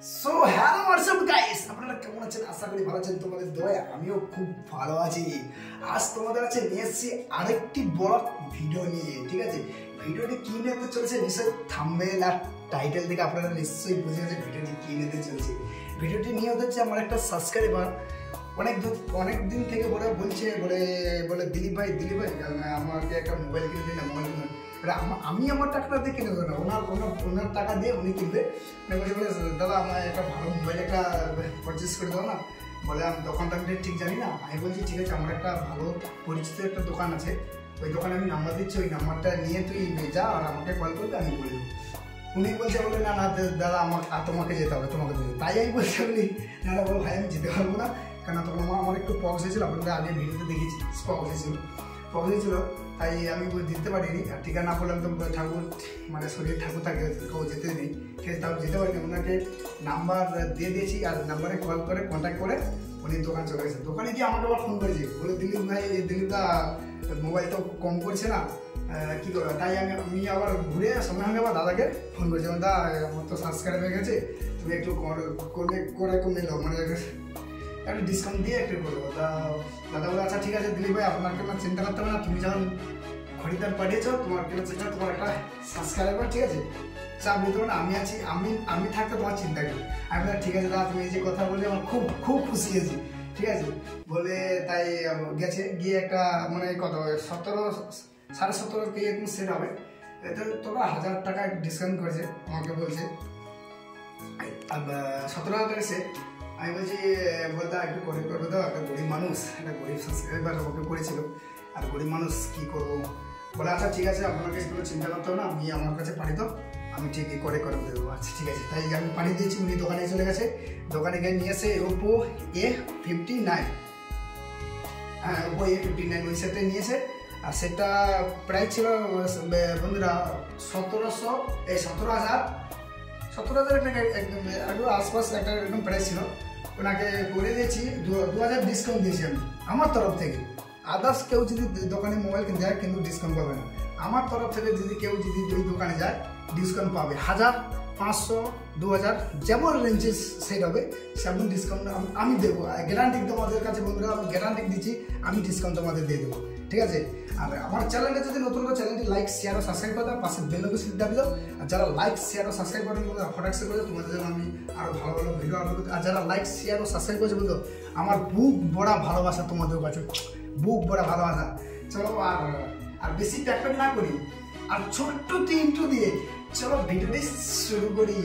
So hello WhatsApp guys, আপনারা কেমন আছেন? আশা করি ভালো আছেন। তোমাদের দয়া আমিও খুব ভালো আছি। আজ তোমাদের কাছে নিয়ে এসেছি আরেকটি বড় ভিডিও নিয়ে। ঠিক আছে, ভিডিওটি কি নিয়ে চলছে নিশ্চয়ই থাম্বনেল আর টাইটেল থেকে আপনারা নিশ্চয়ই বুঝে গেছেন ভিডিওটি কি নিতে চলছে। ভিডিওটি নিয়ে হচ্ছে আমার একটা সাবস্ক্রাইবার অনেক দিন থেকে বলে দিলীপ ভাই আমাকে একটা মোবাইল কিনে দিন না, মোবাইল কিনে। আমি আমার টাকাটা দিয়ে কিনে দেবো না, ওনার টাকা দিয়ে উনি কিনবে। বলে দাদা আমার একটা ভালো মোবাইল একটা পারচেস করে দেবো না। বলে আমি দোকানটা আমি ঠিক জানি না। আমি বলছি ঠিক আছে, আমার একটা ভালো পরিচিত একটা দোকান আছে, ওই দোকানে আমি নাম্বার দিচ্ছি, ওই নাম্বারটা নিয়ে তুই যা আর আমাকে কল করবে, আমি বলে দেবো। উনি বলছে বলে না না দাদা তোমাকে যেতে হবে, তোমাকে দেবে। তাই আমি বলছি বলি না বলো ভাই আমি যেতে পারবো না, কেন তখন আমার একটু পক্স হয়েছিল, আপনাদের আগে ভিডিওতে দেখেছি পক্স হয়েছিল, তাই আমি দিতে পারিনি। আর টিকা না বললাম তো ঠাকুর মানে শরীর ঠাকুর থাকে কেউ যেতে নেই, ঠিক আছে, তাও যেতে পারিনি। ওনাকে নাম্বার দিয়ে দিয়েছি আর নাম্বারে কল করে কন্ট্যাক্ট করে উনি দোকান চলে গেছে। দোকানে গিয়ে আমাকে আবার ফোন করেছে, বলে দিলীপ দা মোবাইল তো কম করছে না, কী করবে? তাই আমি আবার ঘুরে সঙ্গে আবার দাদাকে ফোন করেছি, দাদা আমার তো সাবস্ক্রাইব হয়ে গেছে, তুমি একটু করে কমে লো, মানে একটু ডিসকাউন্ট দিয়ে একটু করবো। দাদা বলে আচ্ছা ঠিক আছে দিলীপ ভাই, আপনাকে না চিন্তা করতে হবে না, তুমি যখন খরিদার পাঠিয়েছো তোমার তোমার একটা সাবস্ক্রাইবার, ঠিক আছে, চাপ নিতে হবে না, আমি আছি, আমি থাকতে তোমার চিন্তা করি। আমি বললাম ঠিক আছে দাদা, তুমি এই যে কথা বলে আমার খুব খুব খুশি হয়েছি, ঠিক আছে বলে। তাই গেছে, গিয়ে একটা মানে কত 17,500 কি এরকম সেট হবে, তোরা 1000 টাকা ডিসকাউন্ট করেছে, আমাকে বলছে 17,000 টাকা সেট। আমি বলছি বলতে একটু করবে তো, একটা গরিব মানুষ, একটা গরিব সাবস্ক্রাইবার ওকে করেছিল, আর গরিব মানুষ কী করবো। বলে আচ্ছা ঠিক আছে, আপনাকে কোনো চিন্তা করতে হবে না, আমি আমার কাছে পাঠিয়ে দাও, আমি ঠিকই করে দেবো। আচ্ছা ঠিক আছে, তাই আমি পাঠিয়ে দিয়েছি। উনি দোকানে চলে গেছে, দোকানে গিয়ে নিয়ে এসে Oppo A59, হ্যাঁ Oppo A59 ওই সেটটা নিয়েছে। আর সেটা প্রাইস ছিল বন্ধুরা 17,000 টাকা একটু আশপাশ একটা এরকম প্রাইস ছিল। ওনাকে করে দিয়েছি 2,000 ডিসকাউন্ট দিয়েছি আমি আমার তরফ থেকে। আদার্স কেউ যদি দোকানে মোবাইল কিনতে যায় কিন্তু ডিসকাউন্ট পাবে না, আমার তরফ থেকে কেউ যদি ওই দোকানে যায় ডিসকাউন্ট পাবে। 1,000, 500, 2,000 যেমন রেঞ্জেস সেট হবে সেমন ডিসকাউন্ট আমি দেবো। গ্যারান্টি তোমাদের কাছে বন্ধুরা, আমি গ্যারান্টি দিচ্ছি, আমি ডিসকাউন্ট তোমাদের দিয়ে দেবো, ঠিক আছে। আর আমার চ্যানেলটা যদি নতুন করে চ্যানেলটি লাইক শেয়ার ও সাবস্ক্রাইব করে দাও, পাশে বেল নোটিফিকেশন দাবি দাও। আর যারা লাইক শেয়ার ও সাবস্ক্রাইব করেন হঠাৎ করে দাও, তোমাদের জন্য আমি আরও ভালো ভালো ভিডিও আপলোড করতে। আর যারা লাইক শেয়ার ও সাবস্ক্রাইব করেছে বলতো, আমার বুক ভরা ভালোবাসা তোমাদের কাছে, বুক ভরা ভালোবাসা। চলো আর বেশি প্যাক না করি, আর ছোট্ট ইন্ট্রো দিয়ে চলো ভিডিওটি শুরু করি।